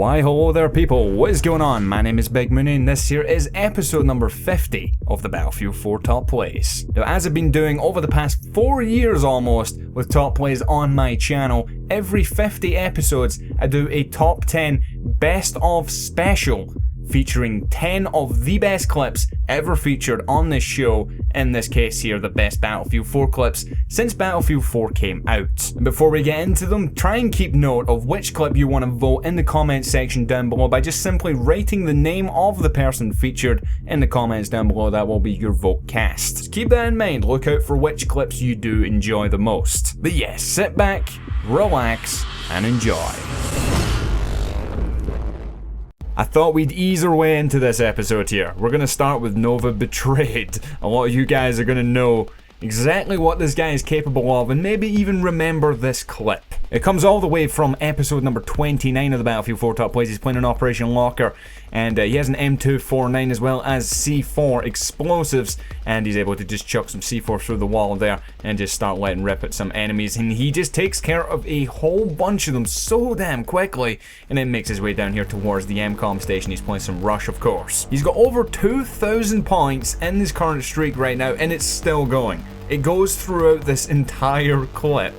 Why hello there people, what is going on? My name is Big Mooney and this here is episode number 50 of the Battlefield 4 Top Plays. Now as I've been doing over the past 4 years almost with Top Plays on my channel, every 50 episodes I do a top 10 best of special featuring 10 of the best clips ever featured on this show, in this case here the best Battlefield 4 clips since Battlefield 4 came out. And before we get into them, try and keep note of which clip you want to vote in the comments section down below by just simply writing the name of the person featured in the comments down below. That will be your vote cast. Just keep that in mind, look out for which clips you do enjoy the most. But yes, sit back, relax, and enjoy. I thought we'd ease our way into this episode here. We're going to start with Novabetrayed. A lot of you guys are going to know exactly what this guy is capable of and maybe even remember this clip. It comes all the way from episode number 29 of the Battlefield 4 Top Plays. He's playing in Operation Locker and he has an M249 as well as C4 explosives, and he's able to just chuck some C4 through the wall there and just start letting rip at some enemies, and he just takes care of a whole bunch of them so damn quickly and then makes his way down here towards the MCOM station. He's playing some Rush, of course. He's got over 2,000 points in his current streak right now and it's still going. It goes throughout this entire clip.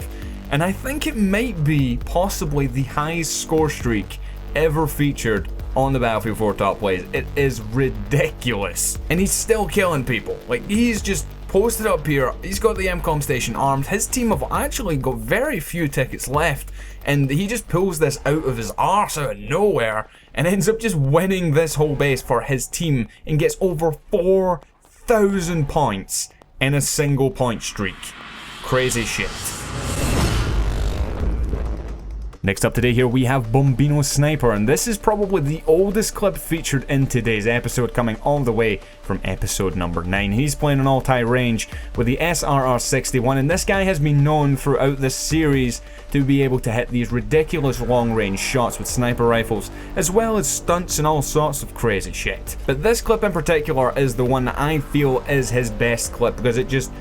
And I think it might be possibly the highest score streak ever featured on the Battlefield 4 Top Plays. It is ridiculous. And he's still killing people. Like, he's just posted up here. He's got the MCOM station armed. His team have actually got very few tickets left. And he just pulls this out of his arse out of nowhere and ends up just winning this whole base for his team and gets over 4,000 points in a single point streak. Crazy shit. Next up today here we have Bumbino Sniper, and this is probably the oldest clip featured in today's episode, coming all the way from episode number 9. He's playing an all-tie range with the SRR-61, and this guy has been known throughout this series to be able to hit these ridiculous long-range shots with sniper rifles, as well as stunts and all sorts of crazy shit. But this clip in particular is the one that I feel is his best clip, because it just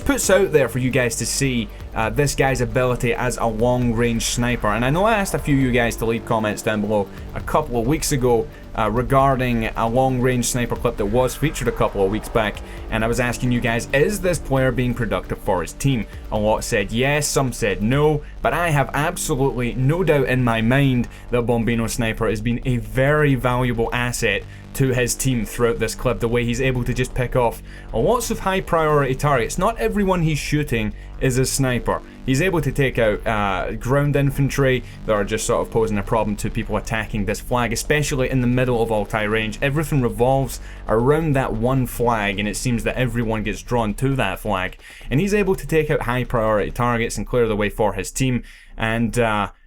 puts out there for you guys to see this guy's ability as a long-range sniper. And I know I asked a few of you guys to leave comments down below a couple of weeks ago regarding a long-range sniper clip that was featured a couple of weeks back, and I was asking you guys, is this player being productive for his team? A lot said yes, some said no, but I have absolutely no doubt in my mind that Bumbino Sniper has been a very valuable asset to his team throughout this clip. The way he's able to just pick off lots of high priority targets. Not everyone he's shooting is a sniper. He's able to take out ground infantry that are just sort of posing a problem to people attacking this flag, especially in the middle of all-tie range. Everything revolves around that one flag, and it seems that everyone gets drawn to that flag. And he's able to take out high priority targets and clear the way for his team. And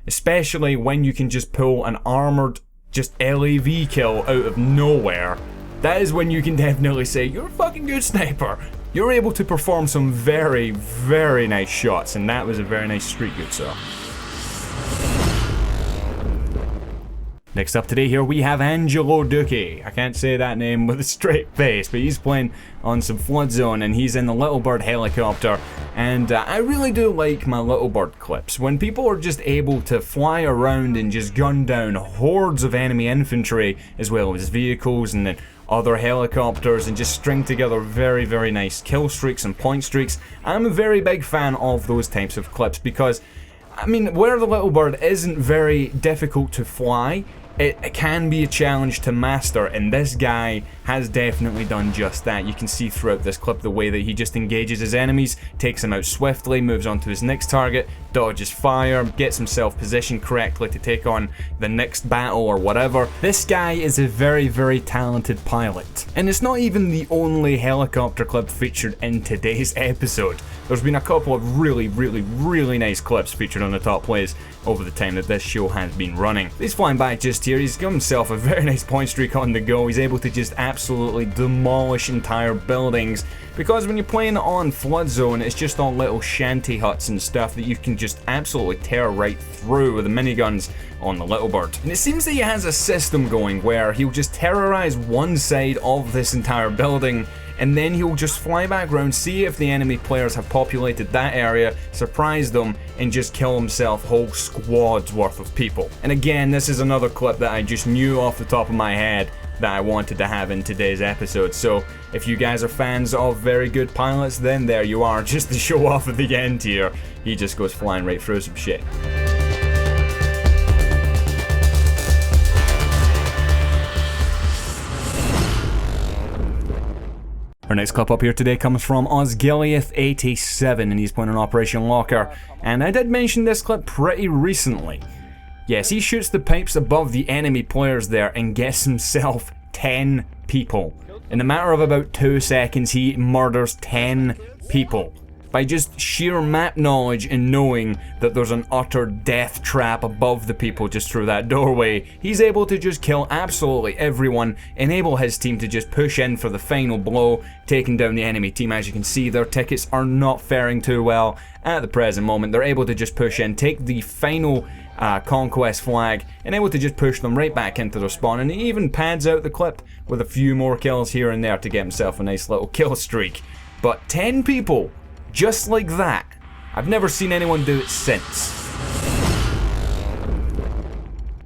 especially when you can just pull an armored just LAV kill out of nowhere, that is when you can definitely say you're a fucking good sniper. You're able to perform some very, very nice shots, and that was a very nice streak, good sir. Next up today here we have Angelo Duque. I can't say that name with a straight face, but he's playing on some flood zone and he's in the Little Bird helicopter. And I really do like my Little Bird clips. When people are just able to fly around and just gun down hordes of enemy infantry as well as vehicles and then other helicopters and just string together very, very nice kill streaks and point streaks. I'm a very big fan of those types of clips because, I mean, where the Little Bird isn't very difficult to fly, it can be a challenge to master, and this guy has definitely done just that. You can see throughout this clip the way that he just engages his enemies, takes them out swiftly, moves on to his next target, dodges fire, gets himself positioned correctly to take on the next battle or whatever. This guy is a very, very talented pilot. And it's not even the only helicopter clip featured in today's episode. There's been a couple of really, really, really nice clips featured on the Top Plays over the time that this show has been running. He's flying by just here. He's got himself a very nice point streak on the go. He's able to just absolutely demolish entire buildings, because when you're playing on Flood Zone, it's just all little shanty huts and stuff that you can just absolutely tear right through with the miniguns on the Little Bird. And it seems that he has a system going where he'll just terrorize one side of this entire building and then he'll just fly back around, see if the enemy players have populated that area, surprise them, and just kill himself whole squads worth of people. And again, this is another clip that I just knew off the top of my head that I wanted to have in today's episode. So if you guys are fans of very good pilots, then there you are, just to show off at the end here. He just goes flying right through some shit. Our next clip up here today comes from Ons Goliath 87, and he's playing on Operation Locker. And I did mention this clip pretty recently. Yes, he shoots the pipes above the enemy players there and gets himself 10 people. In a matter of about 2 seconds, he murders 10 people. By just sheer map knowledge and knowing that there's an utter death trap above the people just through that doorway, he's able to just kill absolutely everyone, enable his team to just push in for the final blow, taking down the enemy team. As you can see, their tickets are not faring too well at the present moment. They're able to just push in, take the final conquest flag, and able to just push them right back into their spawn. And he even pads out the clip with a few more kills here and there to get himself a nice little kill streak. But 10 people, just like that. I've never seen anyone do it since.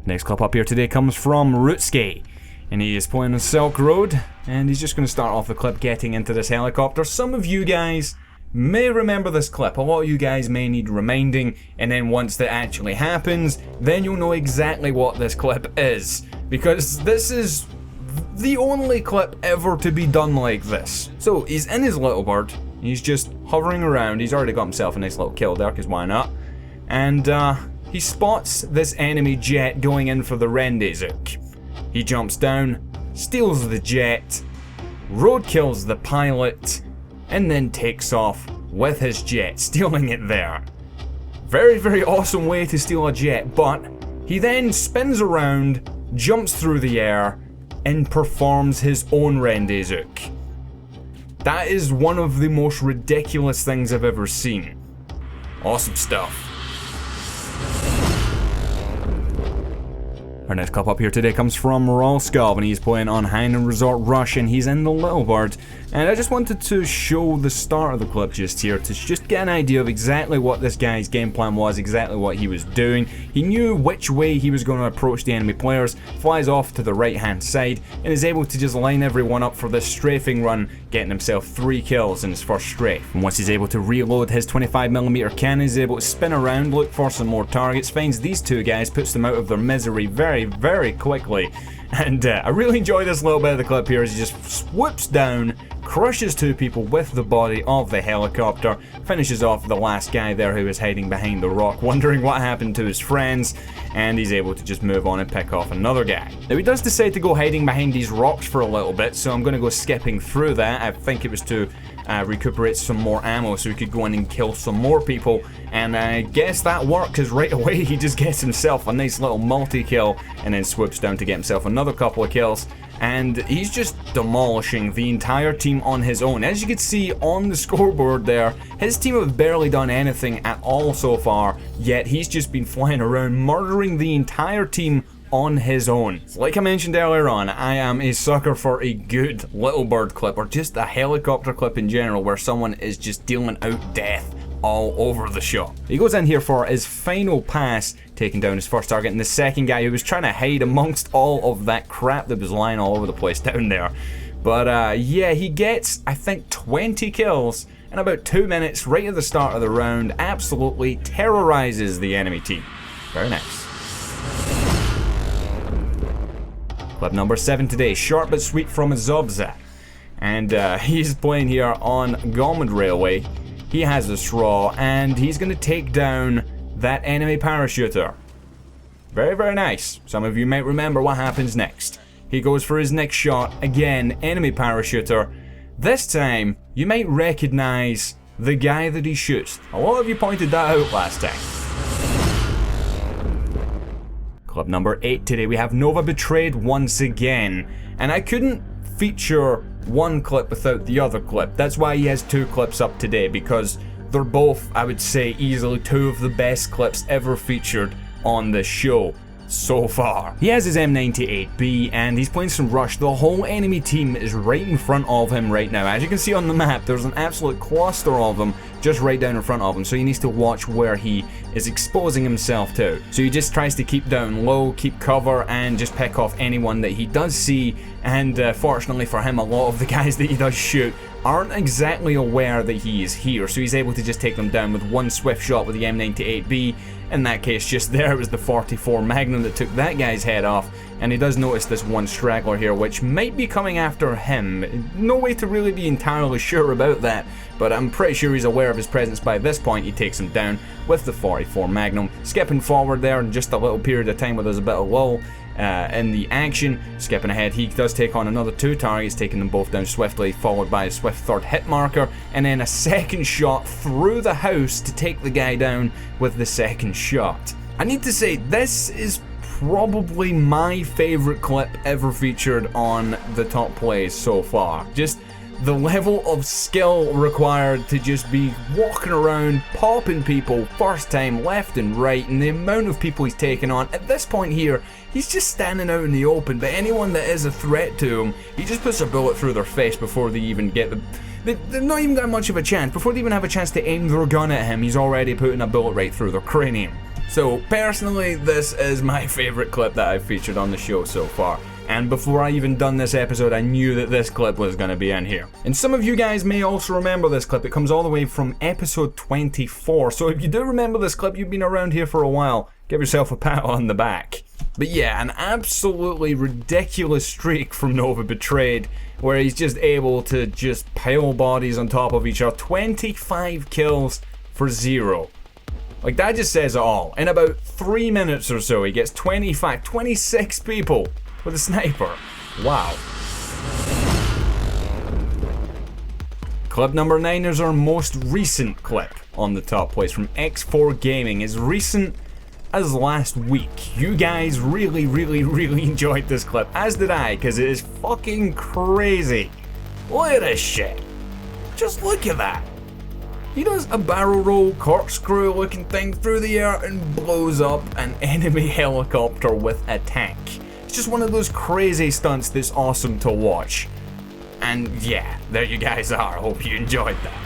Next clip up here today comes from Rutsuke, and he is playing on Silk Road, and he's just going to start off the clip getting into this helicopter. Some of you guys may remember this clip, a lot of you guys may need reminding, and then once that actually happens, then you'll know exactly what this clip is, because this is the only clip ever to be done like this. So he's in his little bird, he's just hovering around, he's already got himself a nice little kill there, because why not, and he spots this enemy jet going in for the rendezvous. He jumps down, steals the jet, road kills the pilot, and then takes off with his jet, stealing it there. Very, very awesome way to steal a jet, but he then spins around, jumps through the air, and performs his own rendezvous. That is one of the most ridiculous things I've ever seen. Awesome stuff. Our next clip up here today comes from Rolskov, and he's playing on Hainan Resort Rush, and he's in the Little Bird. And I just wanted to show the start of the clip just here to just get an idea of exactly what this guy's game plan was, exactly what he was doing. He knew which way he was going to approach the enemy players, flies off to the right hand side, and is able to just line everyone up for this strafing run, getting himself 3 kills in his first strafe. And once he's able to reload his 25mm cannon, he's able to spin around, look for some more targets, finds these 2 guys, puts them out of their misery very, very quickly. And I really enjoy this little bit of the clip here as he just swoops down, crushes 2 people with the body of the helicopter, finishes off the last guy there who was hiding behind the rock, wondering what happened to his friends, and he's able to just move on and pick off another guy. Now he does decide to go hiding behind these rocks for a little bit, so I'm going to go skipping through that. I think it was to recuperate some more ammo so he could go in and kill some more people, and I guess that worked because right away he just gets himself a nice little multi-kill and then swoops down to get himself another couple of kills, and he's just demolishing the entire team on his own. As you can see on the scoreboard there, his team have barely done anything at all so far, yet he's just been flying around murdering the entire team on his own. Like I mentioned earlier on, I am a sucker for a good Little Bird clip, or just a helicopter clip in general, where someone is just dealing out death all over the shop. He goes in here for his final pass, taking down his first target, and the second guy who was trying to hide amongst all of that crap that was lying all over the place down there. But yeah, he gets, I think, 20 kills in about 2 minutes right at the start of the round, absolutely terrorizes the enemy team. Very nice. Clip number 7 today, short but sweet from Zobza. And he's playing here on Gorman Railway. He has a straw, and he's going to take down that enemy parachuter. Very, very nice. Some of you might remember what happens next. He goes for his next shot, again, enemy parachuter. This time, you might recognize the guy that he shoots. A lot of you pointed that out last time. Clip number 8 today, we have Novabetrayed once again. And I couldn't feature one clip without the other clip. That's why he has 2 clips up today, because they're both, I would say, easily 2 of the best clips ever featured on this show. so far. He has his M98B and he's playing some rush. The whole enemy team is right in front of him right now. As you can see on the map, there's an absolute cluster of them just right down in front of him, so he needs to watch where he is exposing himself to. So he just tries to keep down low, keep cover, and just pick off anyone that he does see, and fortunately for him, a lot of the guys that he does shoot aren't exactly aware that he is here, so he's able to just take them down with one swift shot with the M98B. In that case, just there, it was the 44 Magnum that took that guy's head off, and he does notice this one straggler here, which might be coming after him. No way to really be entirely sure about that, but I'm pretty sure he's aware of his presence by this point. He takes him down with the 44 Magnum. Skipping forward there in just a little period of time where there's a bit of lull in the action. Skipping ahead, he does take on another 2 targets, taking them both down swiftly, followed by a swift third hit marker, and then a second shot through the house to take the guy down with the second shot. I need to say, this is probably my favorite clip ever featured on the top plays so far. Just the level of skill required to just be walking around, popping people first time left and right, and the amount of people he's taken on. At this point here, he's just standing out in the open, but anyone that is a threat to him, he just puts a bullet through their face before they even get the... They've not even got much of a chance. Before they even have a chance to aim their gun at him, he's already putting a bullet right through their cranium. So personally, this is my favorite clip that I've featured on the show so far. And before I even done this episode, I knew that this clip was going to be in here. And some of you guys may also remember this clip. It comes all the way from episode 24. So if you do remember this clip, you've been around here for a while, give yourself a pat on the back. But yeah, an absolutely ridiculous streak from Novabetrayed, where he's just able to just pile bodies on top of each other. 25 kills for 0. Like, that just says it all. In about 3 minutes or so, he gets 26 people with a sniper. Wow. Clip number 9 is our most recent clip on the top place from X4 Gaming. As recent as last week. You guys really enjoyed this clip, as did I, because it is fucking crazy. Look at this shit. Just look at that. He does a barrel roll corkscrew looking thing through the air and blows up an enemy helicopter with a tank. It's just one of those crazy stunts that's awesome to watch. And yeah, there you guys are. Hope you enjoyed that.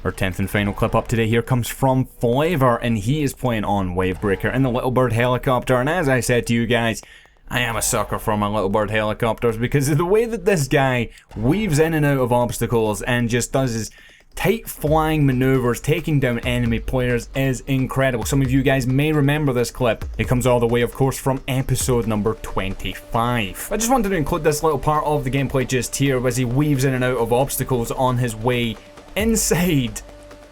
Our 10th and final clip up today here comes from Flavor, and he is playing on Wavebreaker in the Little Bird helicopter. And as I said to you guys, I am a sucker for my Little Bird helicopters, because of the way that this guy weaves in and out of obstacles and just does his tight flying maneuvers, taking down enemy players, is incredible. Some of you guys may remember this clip. It comes all the way, of course, from episode number 25. I just wanted to include this little part of the gameplay just here, as he weaves in and out of obstacles on his way inside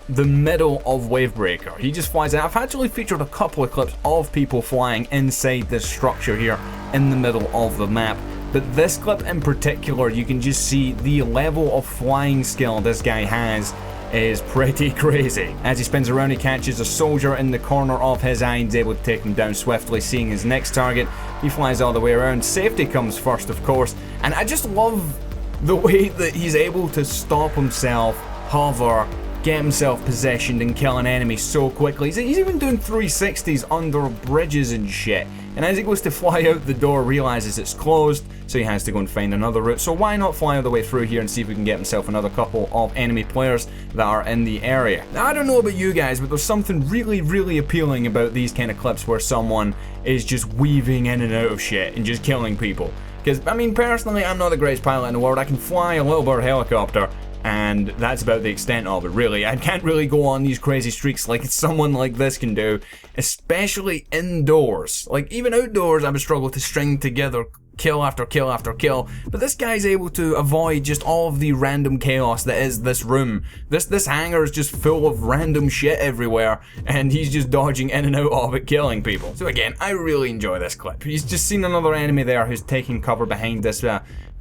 the middle of Wavebreaker. He just flies in. I've actually featured a couple of clips of people flying inside this structure here in the middle of the map, but this clip in particular, you can just see the level of flying skill this guy has is pretty crazy. As he spins around, he catches a soldier in the corner of his eye and is able to take him down swiftly, seeing his next target. He flies all the way around. Safety comes first, of course, and I just love the way that he's able to stop himself, hover, get himself positioned and kill an enemy so quickly. He's even doing 360s under bridges and shit. And as he goes to fly out the door, realizes it's closed, so he has to go and find another route. So why not fly all the way through here and see if we can get himself another couple of enemy players that are in the area. Now, I don't know about you guys, but there's something really appealing about these kind of clips where someone is just weaving in and out of shit and just killing people. Because, I mean, personally, I'm not the greatest pilot in the world. I can fly a Little Bird helicopter, and that's about the extent of it, really. I can't really go on these crazy streaks like someone like this can do, especially indoors. Like, even outdoors, I would struggle to string together kill after kill after kill, but this guy's able to avoid just all of the random chaos that is this room. This hangar is just full of random shit everywhere, and he's just dodging in and out of it, killing people. So again, I really enjoy this clip. He's just seen another enemy there who's taking cover behind this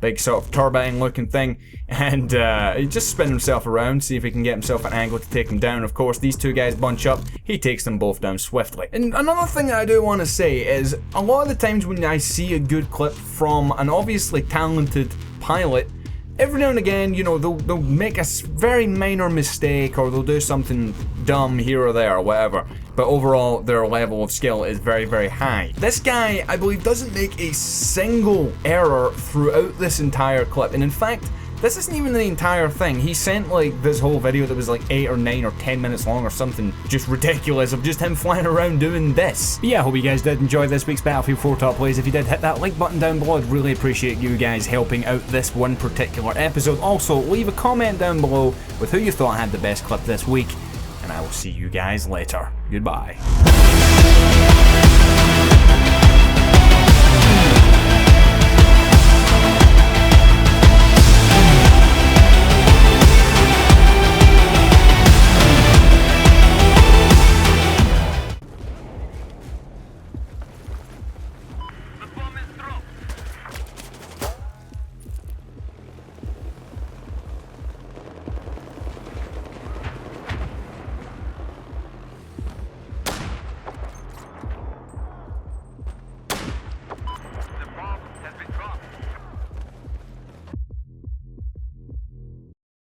big sort of turbine looking thing, and he just spins himself around, see if he can get himself an angle to take him down. Of course, these two guys bunch up, he takes them both down swiftly. And another thing that I do want to say is, a lot of the times when I see a good clip from an obviously talented pilot, every now and again, you know, they'll make a very minor mistake, or they'll do something dumb here or there or whatever, but overall their level of skill is very, very high. This guy, I believe, doesn't make a single error throughout this entire clip, and in fact, this isn't even the entire thing. He sent like this whole video that was like 8 or 9 or 10 minutes long or something just ridiculous of just him flying around doing this. But yeah, I hope you guys did enjoy this week's Battlefield 4 top plays. If you did, hit that like button down below. I'd really appreciate you guys helping out this one particular episode. Also, leave a comment down below with who you thought had the best clip this week, and I will see you guys later. Goodbye.